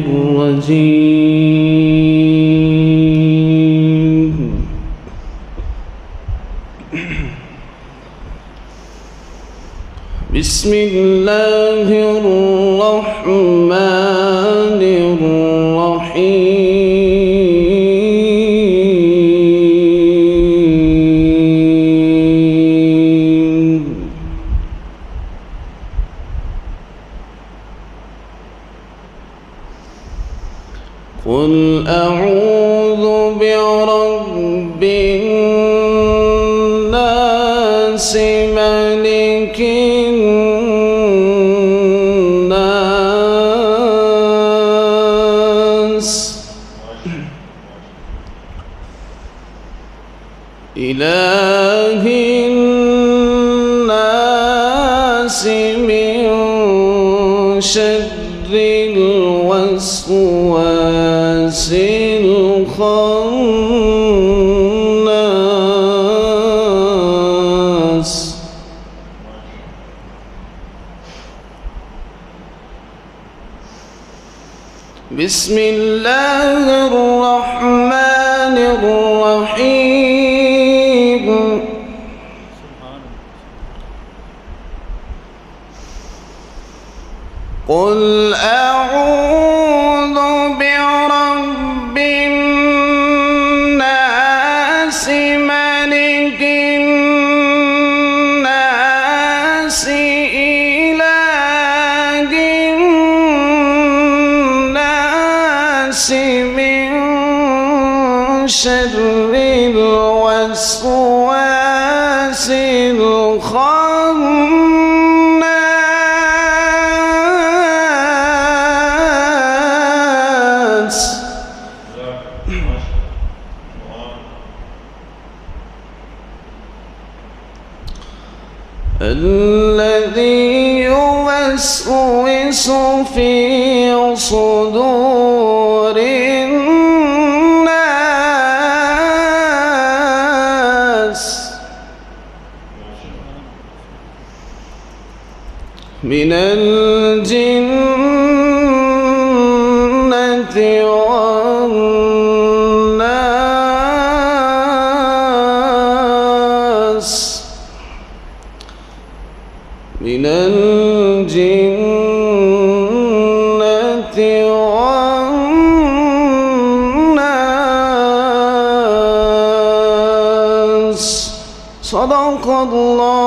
الرجيم. بسم الله الرحمن الرحيم. قل أعوذ برب الناس ملك الناس إله الناس من شر الوسواس الخناس. بسم الله الرحمن الرحيم. قل أعوذ برب الناس ملك الناس إله الناس من شر الوسواس الخناس. الذي يوسوس في صدور الناس من الجنة والناس. من الجنة والناس. صدق الله.